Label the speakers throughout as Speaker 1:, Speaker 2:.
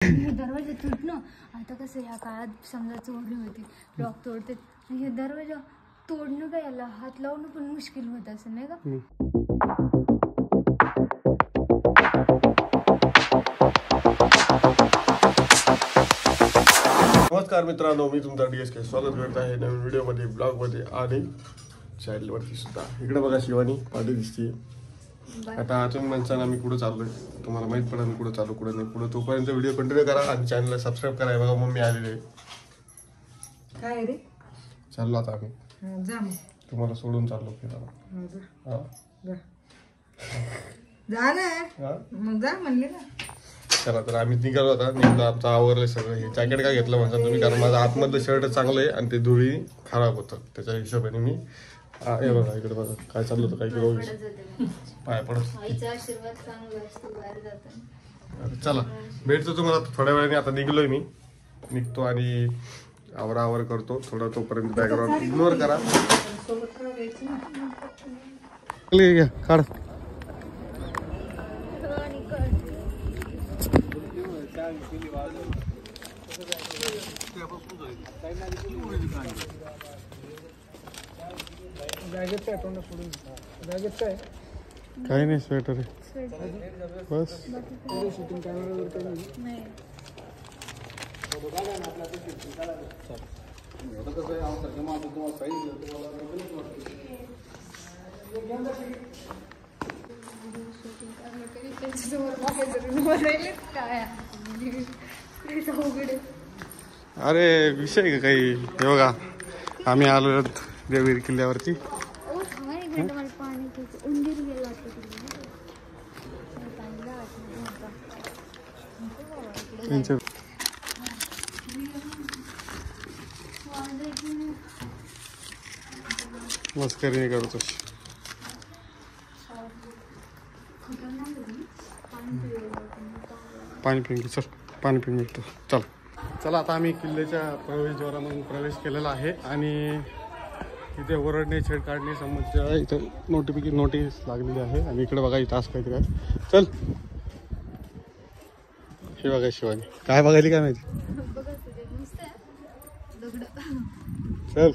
Speaker 1: दरवाजा तुटणं आता कसं ह्या काळात समजा चोरी होती, लॉक तोडते, हे दरवाजा तोडणं काय याला हात लावणं पण मुश्किल होत असं नाही का?
Speaker 2: नमस्कार मित्रांनो, मी तुमचा DSK स्वागत करत आहे नवीन व्हिडिओमध्ये, ब्लॉगमध्ये आणि चॅनलवरती सुद्धा. इकडे बघा शिवानी पाठी दिसते. आता तुम्ही म्हणसान आम्ही कुठं चाललोय, तुम्हाला माहित पडा मी कुठं चालू कुठं नाही. पुढे तोपर्यंत व्हिडिओ कंटिन्यू करा आणि चॅनलला सबस्क्राईब करा. बघा मम्मी आलेले
Speaker 3: काय रे,
Speaker 2: चाललो आता आम्ही.
Speaker 3: जा मग,
Speaker 2: तुम्हाला सोडून चाललो फिरायला.
Speaker 3: जा ना मग, जा म्हणले ना.
Speaker 2: चला तर आम्ही निघालो. आता निघलो, आमचं आवरलंय सगळं. हे जॅकेट काय घेतलं म्हणता तुम्ही, कारण माझं आतमधलं शर्ट चांगलं आहे आणि ते धुळी खराब होतं, त्याच्या हिशोबाने मी हे बघा इकडे बघा काय चाललं होतं. काय केलं पाय पडत. चला भेटतो तुम्हाला थोड्या वेळाने. आता निघलोय मी, निघतो आणि आवर करतो थोडं. तोपर्यंत बॅकग्राऊंड इग्नोर करा. काढ काही नाही, स्वेटर आहे बस. अरे विषय का काही. हे बघा आम्ही आलो देवगिरी किल्ल्यावरती. मस्करी नाही करतो. पाणी पिऊन सर, पाणी पिऊन मिळतो. चला आता आम्ही किल्ल्याच्या प्रवेशद्वारामधून प्रवेश केलेला आहे आणि इथे ओरडणे छेड काढणे समजच्या इथं नोटीस लागलेली आहे. आणि इकडे बघा इथं असं काहीतरी आहे. चल हे बघा शिवानी काय बघायली काय माहिती. चल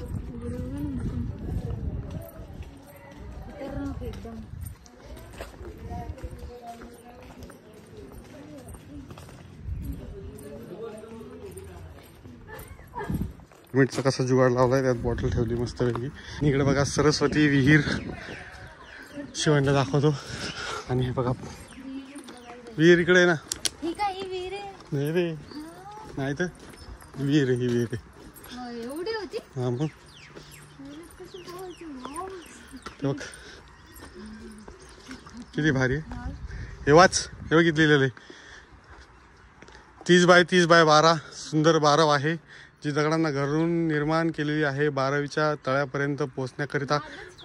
Speaker 2: मिठचा कसा जुगाड लावलाय, त्यात बॉटल ठेवली मस्तपैकी. इकडे बघा सरस्वती विहीर शिवानीला दाखवतो. आणि हे बघा विहीर इकडे आहे ना. नाही रे, नाही तर विहीर आहे, ही विहीर आहे. हा मग ते बघ किती भारी आहे. हे वाच, हे बघ किती लिहिलेलं आहे. 30 बाय 30 बाय 12 सुंदर बारव आहे, जी दगडांना घरून निर्माण केलेली आहे. 12वीच्या तळ्यापर्यंत पोहोचण्याकरिता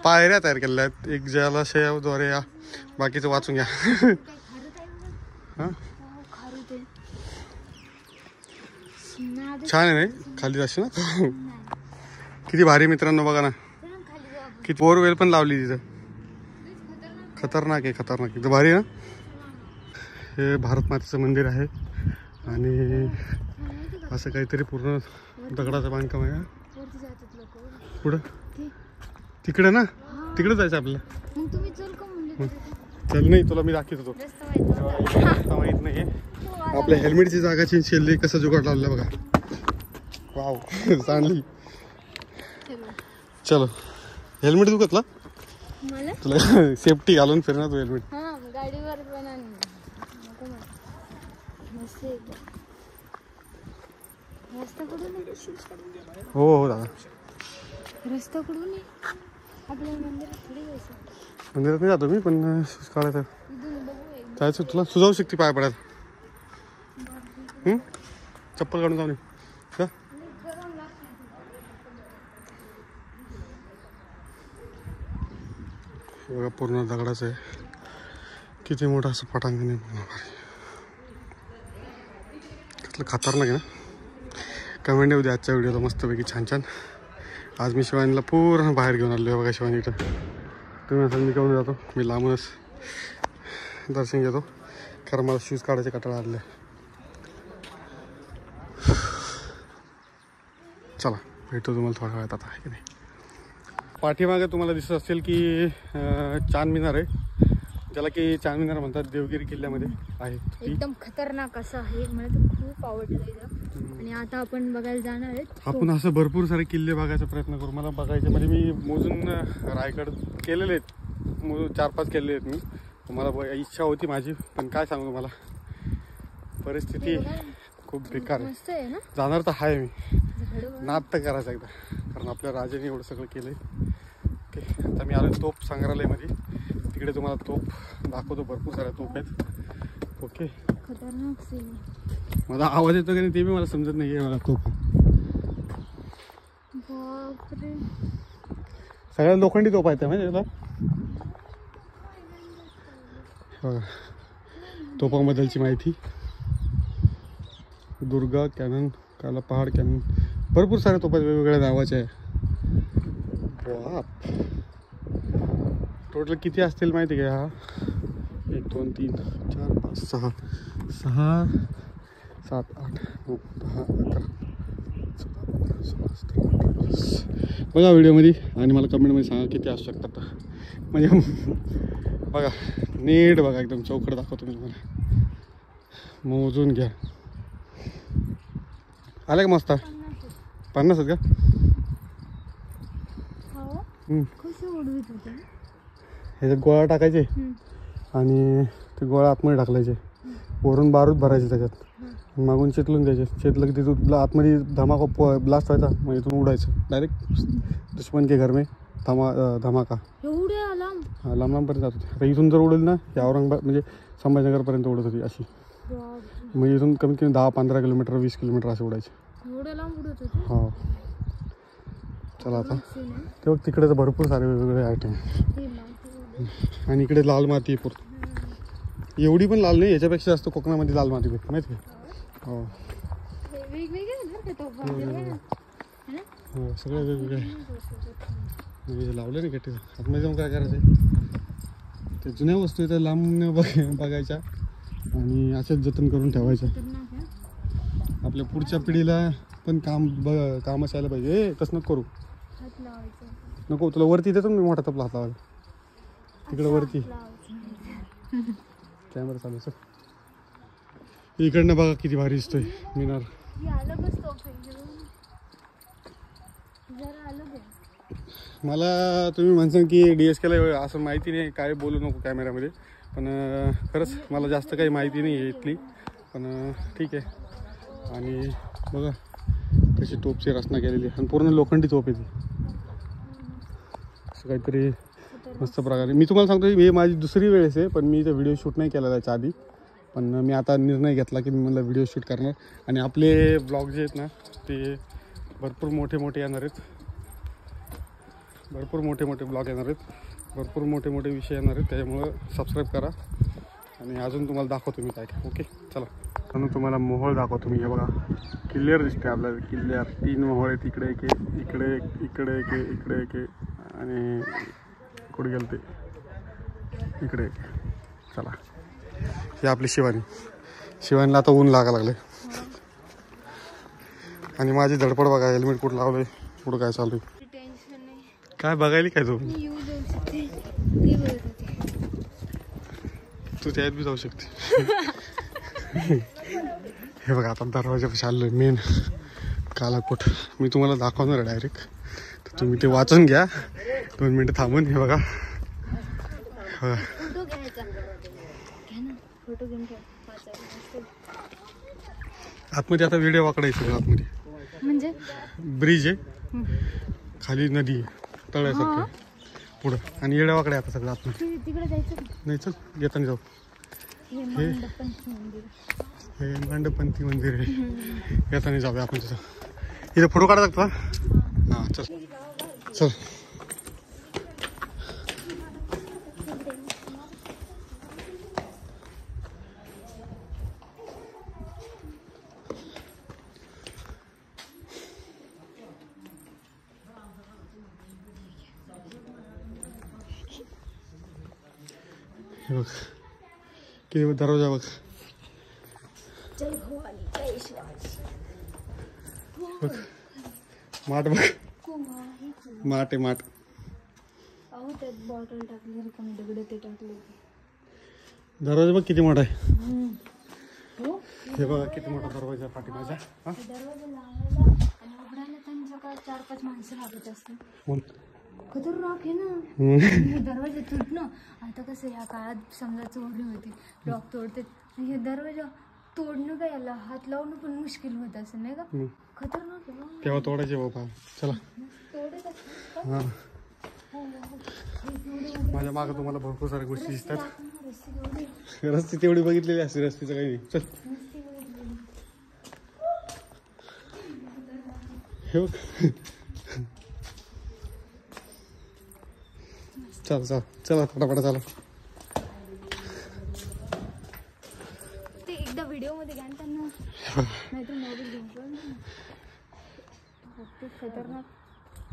Speaker 2: पायऱ्या तयार केलेल्या आहेत. एक जलाशयाद्वारे या. बाकीचं वाचून घ्या. हां छान आहे नाही, खाली जाशील ना. किती भारी मित्रांनो, बघा ना किती. बोरवेल पण लावली तिथं. खतरनाक आहे, खतरनाक एकदम भारी ना. हे भारत मातेचं मंदिर आहे आणि असं काहीतरी पूर्ण दगडाचं बांधकाम आहे. पुढं तिकडे ना, तिकडे जायचं आपल्याला. चल नाही, तुला मी दाखवत होतो. माहित नाही आपल्या हेल्मेटची जागा चेंज केली. कसं जुगाड लावलं बघा. वाव चांगली. चलो हेल्मेट दुखतला तुला, सेफ्टी घालून फिरणार तू हेल्मेट. हो हो दादा,
Speaker 1: रस्ता कुठून आपल्या
Speaker 2: मंदिरात नाही जातो मी, पण शूज काढायचं जायचं. तुला सुजावू शकते पाय पडायला. चप्पल काढून जाऊ नये का. बघा पूर्ण दगडाचं आहे. किती मोठं असं पटांगण आहे. कसलं खतरनाक आहे ना. कमेंट येऊ दे आजच्या व्हिडिओला मस्तपैकी छान छान. आज मी शिवानीला पूर्ण बाहेर घेऊन आलो आहे बघा. शिवानी इथं तुम्ही असं मी घेऊन जातो, मी लांबूनच दर्शन घेतो, कारण मला शूज काढायचे कंटाळा आलेला आहे. चला भेटतो तुम्हाला थोड्या वेळात आता, आहे की नाही. पाठीमागे तुम्हाला दिसत असेल की चांद मिनार आहे, ज्याला की चांद मिनार म्हणतात, देवगिरी किल्ल्यामध्ये आहे.
Speaker 1: एकदम खतरनाक असं आहे, मला तर खूप आवडलं इथं. आणि आता आपण बघायला जाणार आहेत.
Speaker 2: आपण असं भरपूर सारे किल्ले बघायचा प्रयत्न करू. मला बघायचे म्हणजे मी मोजून रायगड केलेले आहेत, मोजून 4-5 केलेले आहेत मी. मला इच्छा होती माझी, पण काय सांगू तुम्हाला, परिस्थिती खूप बेकार आहे.
Speaker 1: मस्त आहे ना.
Speaker 2: जाणार तर आहे मी,
Speaker 1: झाडं
Speaker 2: नाद तर करायचं एकदा, कारण आपल्या राजाने एवढं सगळं केलं आहे. ओके, आता मी आलो तोप संग्रहालयमध्ये, तिकडे तुम्हाला तोप दाखवतो, भरपूर साऱ्या तोप आहेत. ओके,
Speaker 1: खतरनाक सीन.
Speaker 2: माझा आवाज येतो की नाही ते बी मला समजत नाही आहे. मला तोप
Speaker 1: बापरे,
Speaker 2: सगळ्या लोखंडी तोप आहेत म्हणजे आता बघा, तोपाबद्दलची माहिती. दुर्गा कॅनन, काला पहाड कॅनन, भरपूर सारे तोपा वेगवेगळ्या नावाचे आहे. बाप, टोटल किती असतील माहिती का? हा 1 2 3 4 5 6 6 7 8 9 10 11 16 17 बघा व्हिडिओमध्ये, आणि मला कमेंटमध्ये सांगा किती असू शकतात. म्हणजे बघा नीट बघा, एकदम चौकट दाखवतो मी तुम्हाला, मोजून घ्या. आलं का मस्त? 50 आहेत का?
Speaker 1: कसं उडवीत होते.
Speaker 2: ह्याच्यात गोळा टाकायचे आणि ते गोळा आतमध्ये टाकलायचे, वरून बारूद भरायचे त्याच्यात, मागून चेतलून द्यायचे. चेतलं की तिथून आतमध्ये धमाका ब्लास्ट व्हायचा, मग इथून उडायचं डायरेक्ट दुश्मन के घर में धमाका.
Speaker 1: एवढ्या लांब?
Speaker 2: हा, लांब लांबपर्यंत जात होती. आता इथून जर उडेल ना, या औरंगाबाद म्हणजे संभाजीनगरपर्यंत उडत होती अशी. म्हणजे इथून कमीत कमी 10-15 किलोमीटर 20 किलोमीटर असे उडायचे.
Speaker 1: एवढ्या लांब उडत होते?
Speaker 2: हो. चला आता तेव्हा तिकडे तर भरपूर सारे वेगवेगळे आयटम, आणि इकडे लाल माती पूर्ण, एवढी पण लाल नाही, याच्यापेक्षा जास्त कोकणामध्ये लाल माती भेटते माहिती का? हो हो, सगळे वेगवेगळे लावले नाही गट्टी. आतमध्ये जाऊन काय करायचं, ते जुन्या वस्तू तर लांब बघायच्या आणि असेच जतन करून ठेवायच्या. आपल्या पुढच्या पिढीला पण काम असायला पाहिजे. तसं नको करू, नको. तुला वरती देतो मी मोठा तपला हात लावायला, तिकडे वरती कॅमेरा चालू सर. इकडनं बघा किती भारी दिसतोय मिनार. मला तुम्ही म्हणसान की DSKला असं माहिती नाही, काय बोलू नको कॅमेऱ्यामध्ये, पण खरंच मला जास्त काही माहिती नाही आहे इथली, पण ठीक आहे. आणि बघा कशी तोपची रचना केलेली, आणि पूर्ण लोखंडी तोप आहे ती, असं काहीतरी मस्त प्रकारे. मी तुम्हाला सांगतो, ही माझी दुसरी वेळेस आहे, पण मी इथे व्हिडिओ शूट नाही केला त्याच्या आधी, पण मी आता निर्णय घेतला की मी मला व्हिडिओ शूट करणार. आणि आपले ब्लॉग जे आहेत ना, ते भरपूर मोठे मोठे येणार आहेत, भरपूर मोठे मोठे ब्लॉग येणार आहेत, भरपूर मोठे मोठे विषय येणार आहेत. त्याच्यामुळं सबस्क्राईब करा, आणि अजून तुम्हाला दाखवतो मी काय काय. ओके चला, म्हणून तुम्हाला मोहोळ दाखवतो मी. हे बघा क्लिअर दिसते आपल्याला, क्लिअर 3 मोहोळ आहेत. इकडे एक, इकडे एक, इकडे एक, इकडे एक, आणि कुठे गेलं ते इकडे एक. चला, हे आपली शिवानीला आता ऊन लागा लागले, आणि माझी धडपड बघा, हेल्मेट कुठं लावलंय, कुठं काय चालू आहे, काय बघायला काय तू त्यात बी जाऊ शकते. हे बघा आता दरवाजापाशी आलोय मेन कालाकोट. मी तुम्हाला दाखवणार आहे डायरेक्ट, तर तुम्ही ते वाचून घ्या 2 मिनिटं थांबून. हे बघा आतमध्ये आता व्हिडिओ वाकडायचं. आतमध्ये
Speaker 1: म्हणजे
Speaker 2: ब्रिज आहे, खाली नदी आहे तळ्यासारखं पुढं, आणि येड्या वाकडे आता सगळं आतमध्ये.
Speaker 1: तिकडे जायचं
Speaker 2: नाही, चल येताना जाऊ. हे मांडपंथी मंदिर आहे, येताना जाऊया आपण तिथं. इथं फोटो काढा लागतो. हां चल चल. हे बघ किती दरवाजा बघ. बघ माठ बघ,
Speaker 1: कुवा हे कुवा.
Speaker 2: माठ आहे माठ.
Speaker 1: अहो त्यात बॉटल टाकली रिकामी दगड ते टाकले.
Speaker 2: दरवाजा बघ किती मोठा आहे.
Speaker 1: हो
Speaker 2: हे बघा किती मोठा दरवाजा आहे पाठीमागचा. हा
Speaker 1: दरवाजा लावायला आणि उघडायला त्यांच्या काय 4-5 माणसं लागत असतात. खतरनाक आहे ना हे दरवाजा तुटणं. आता कसं ह्या काळात समजा चोरी होती, लॉक तोडते, हे दरवाजा तोडणं काय याला हात लावणं पण मुश्किल होत असेल नाही का. खतरनाक आहे ना.
Speaker 2: तेव्हा तोडायचे बाबा. चला
Speaker 1: तोडत असतात.
Speaker 2: हा माझ्या मागं तुम्हाला भरपूर साऱ्या गोष्टी दिसतात. रस्ते तेवढी बघितलेली असते, रस्त्याचं काही नाही. चल हे बघ. चल चल चला फटाफट चला.
Speaker 1: ते एकदा व्हिडिओ मध्ये घ्या त्यांना, नाहीतर मोबाईल घेऊन पण खतरनाक.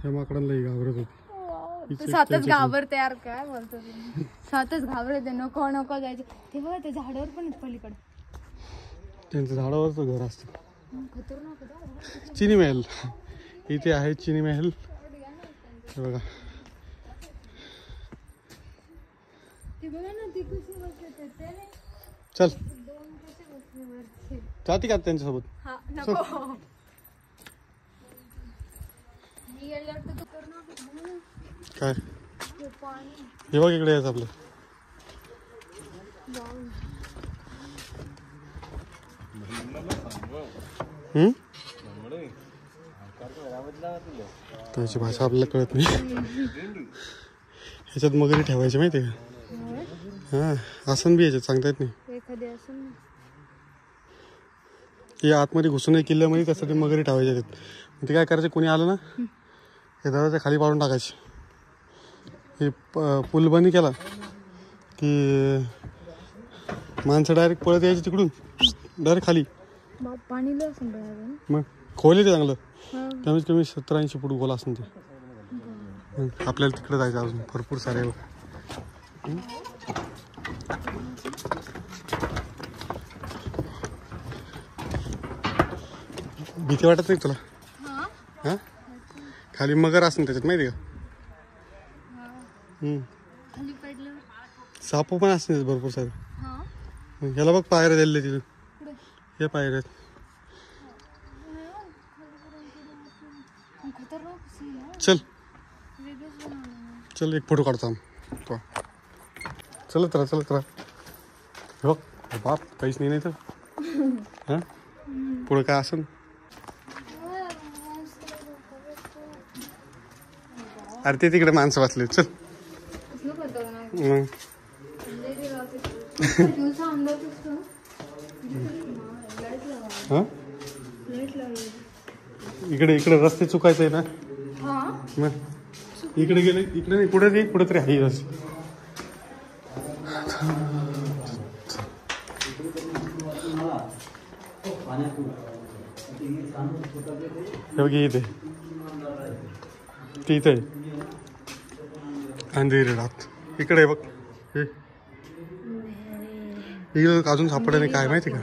Speaker 2: हे माकडांना लई घाबरत होती.
Speaker 1: स्वतःच घाबरते यार, काय बोलतो तुम्ही. स्वतःच घाबरते, नको नको जायचं. ते बघा ते झाडावर पण आहेत पलीकडे.
Speaker 2: त्यांचं झाडावरचं घर असतं.
Speaker 1: खतरनाक आहे.
Speaker 2: चिनी महल इथे आहे. चिनी महल हे बघा.
Speaker 1: ते बघा ना ती कशी बसते ते नाही.
Speaker 2: चल
Speaker 1: दोन कसे बसले वरती.
Speaker 2: जाती का त्यांच्यासोबत.
Speaker 1: हा नको. मी गेल्यावर तर खतरनाक आहे ना.
Speaker 2: काय
Speaker 1: हे पाणी.
Speaker 2: हे बघ इकडे यायचं आपलं. त्याची भाषा आपल्याला कळत नाही. ह्याच्यात मगरी ठेवायची माहिती आहे का. हा आसन बी याच्यात सांगता येत नाही.
Speaker 1: एखादी असून
Speaker 2: की आतमध्ये घुसून नाही किल्ल्यामध्ये, त्यासाठी मगरी ठेवायच्या आहेत. ते काय करायचं, कोणी आलं ना हे दरवाजा खाली पाडून टाकायचे. हे पूल बंद केला की माणसं डायरेक्ट पळत यायची तिकडून डायरेक्ट खाली.
Speaker 1: पाणी लय असून बघा.
Speaker 2: मग खोल ते चांगलं, कमीत कमी 70-80 फूट खोल असून ते. आपल्याला तिकडे जायचं अजून भरपूर सारे. भीती वाटत नाही तुला. हा खाली मगर असं त्याच्यात माहिती का.
Speaker 1: खाली पडलं.
Speaker 2: साप पण असते भरपूर सारे. ह्याला बघ पायऱ्या दिले तिथून. हे पायऱ्या चल चल एक फोटो काढतो. चलत राहा. हो बाप काहीच नाही तर. हां पुढं काय असं. अरे ते तिकडे माणसं वाचले. चल मग हां इकडे रस्ते चुकायचे आहे ना. मग इकडे गेले, इकडे नाही पुढे तरी आहे रस्ते. बघ इथे इथे अंधेरी रात. इकडे बघ हे इकडे अजून सापडलं नाही काय माहिती का.